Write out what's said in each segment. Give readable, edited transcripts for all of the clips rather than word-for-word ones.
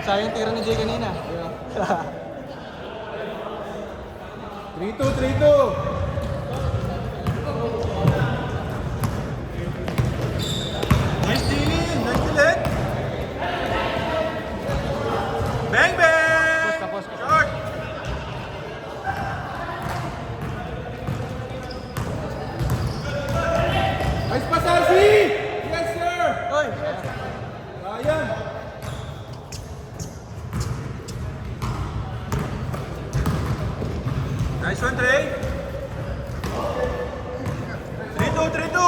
Sayang tira ni Jay kanina. 3-2, 3-2. Nice stealing, nice stealing. Bang bang. Post ka. Short. Nice pass, Alfie. Yes, sir. Oy! Ryan. Nice one, Trey. 3-2, 3-2.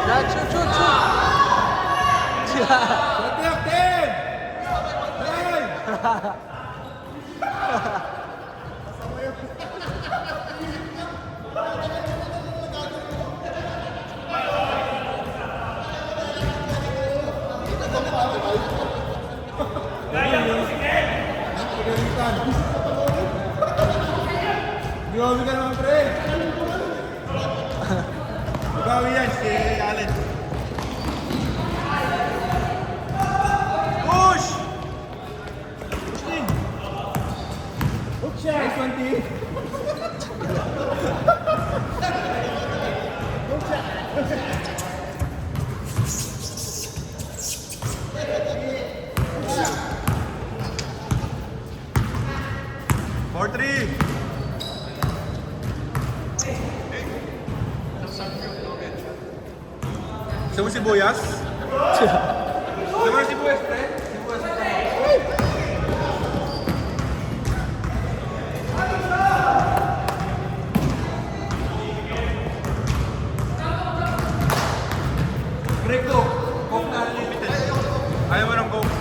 Dad, shoot! Shot clock, 10. 9. Grabe ka naman, pre. Magawi yan, si Allen. Push! Push din. Hook shot. Nice one, T. Hook shot. 4-3. Gusto mo sibuyas? Gusto mo na sibuyas, pre? Sibuyas ito. Pre, Coke. Coke na unlimited. Ayaw mo ng Coke.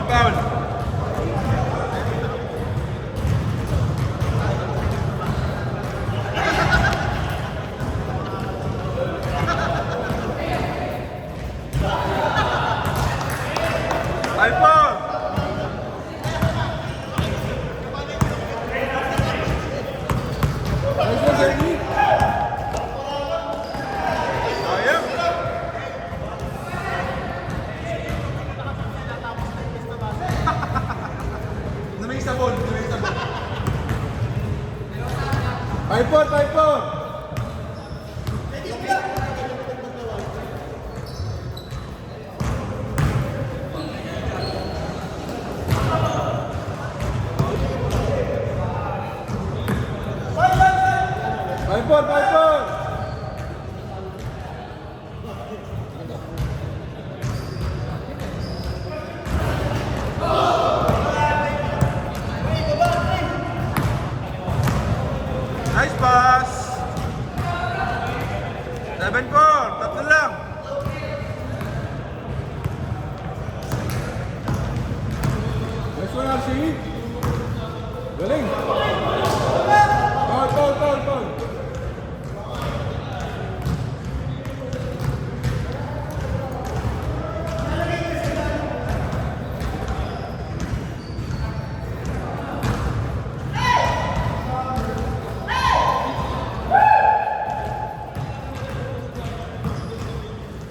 Foul. iPhone! Sayang! Naming sabon. iPhone! iPhone! Nice pass! 7-4, tatlo lang. Nice one, RC. Galing. Foul.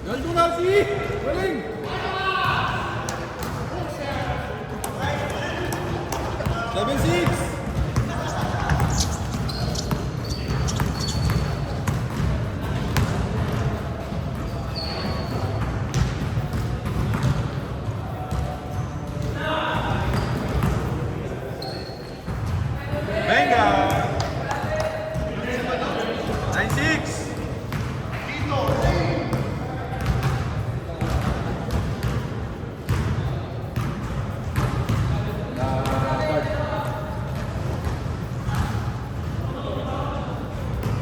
Nandun, RC. Galing. Seven, 6. Venga! 9-6.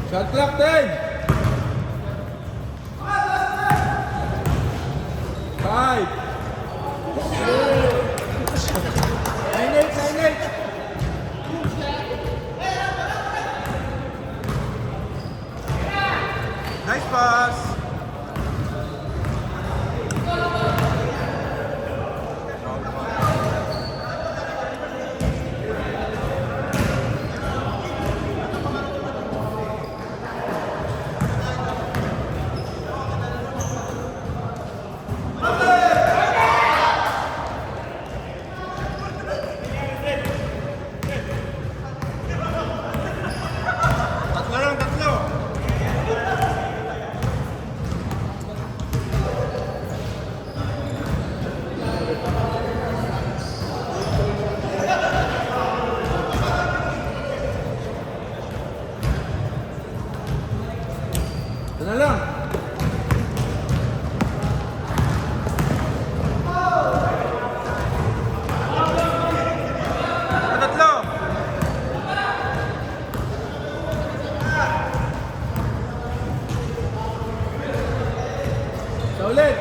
Shot clock 10. 5. 9-8. Nice pass. Sa ulit.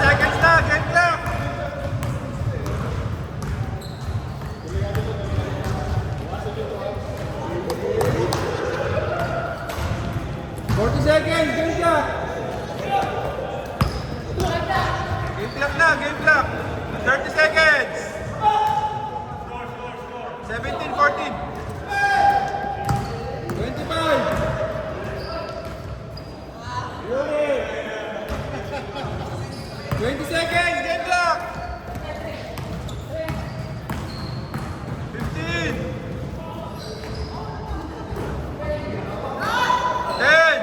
Seconds na, game clock. 40 seconds, game clock. Game clock na, game clock. 30 seconds. 17, 14. 25. 20 seconds, game clock. 15. 10.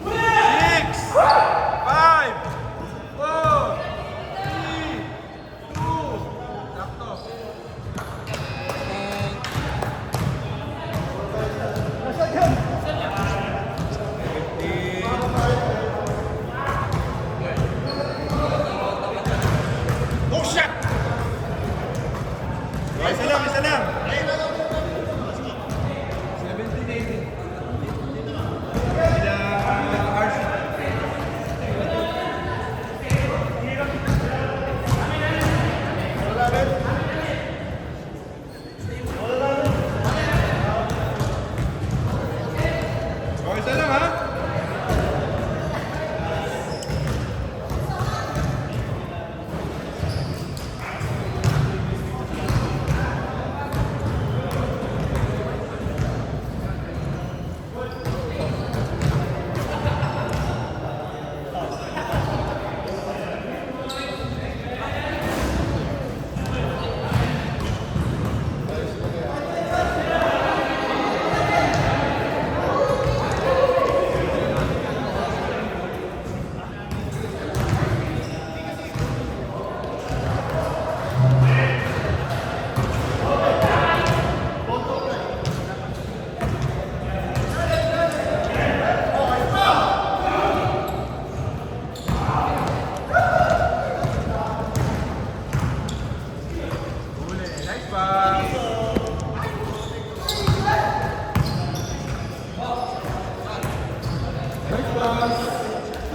6. 5. 4. 3. 2. Sakto. Oh shit! Isa lang, isa lang. 17, 18. Sila RC. Oh, isa lang ha? Nice pass. Nice pass.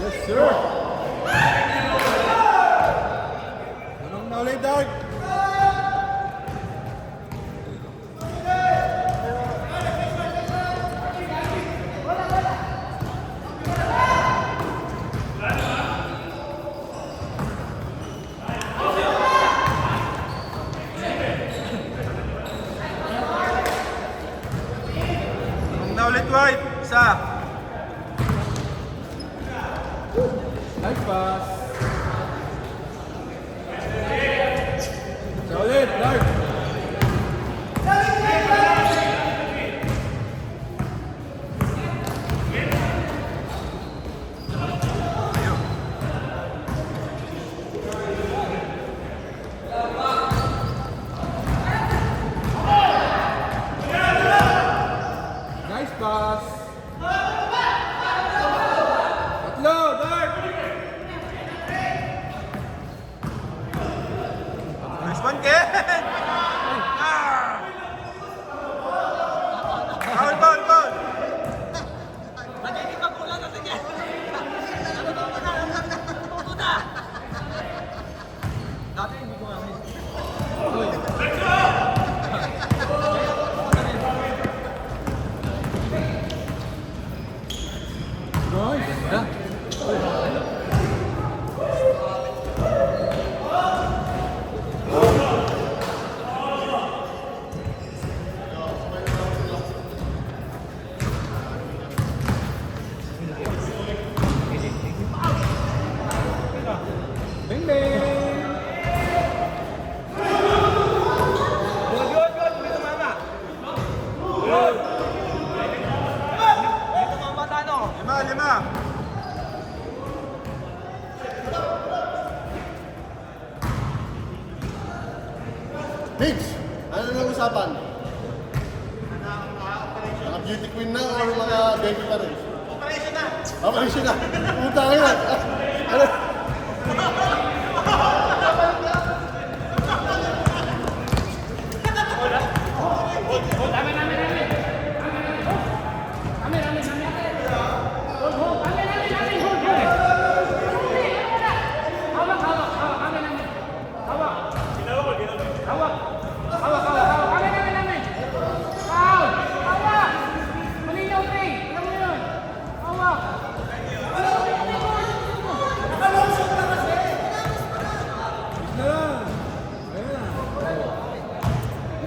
Yes, sir. Anong na ulit, Dark? Na ulit, White. Isa. Nice pass. Sa ulit, Dark. Nice pass. Tatlo, Dark. Nice one, Ken. Foul, foul, foul. Magiging magulang na sige. Ito na. Dati hindi ko nga miss. Nice. Bing, bing. Lima, lima. Thanks. Ano na usapan? Mga beauty queen na o mga baby pa rin? Operation na! Operation na! Puta ka yan! Ano?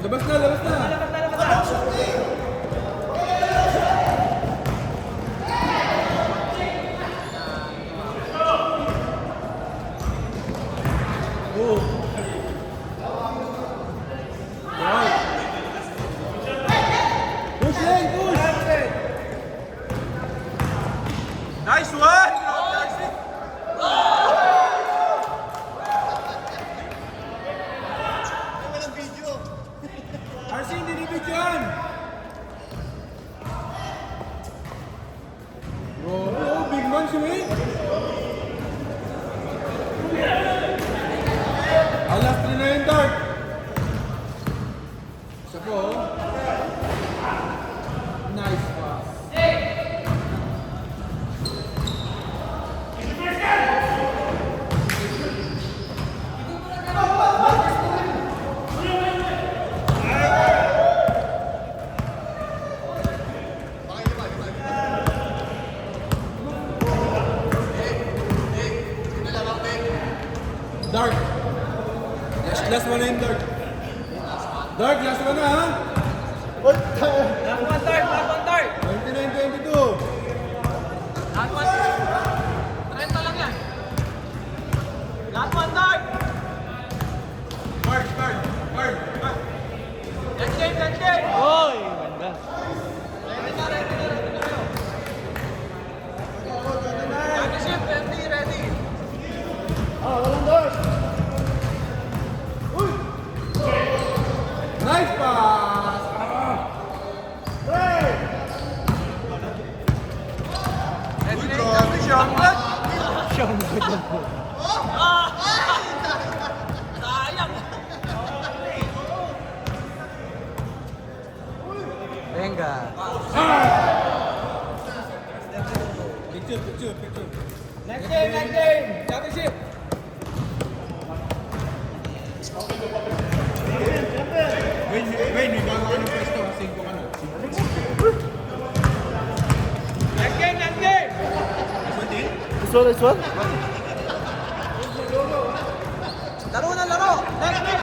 Labas na, labas na! Push in, push! Nice one! RC, hindi nibig yan! Oh, big man si Wade! Alas 3 na yung dart! Isa po, oh. Nice pass. Dark. Last one na yung Dark. Dark, last one na ha? What? Last one third! Last one third! 29-22. Last one! 30 lang yan! Last one third! Dark. Let's game! Oy! Ganda! Ready na kayo! Ready shift, ready! Walang dart! Nice pass! Ready na yung Sean Blood! Sayang! Venga! Picture. Next game! Championship! Wait, may bago ka ng pwesto. 5 ka na. Next game! This one? Laro na laro! Next game!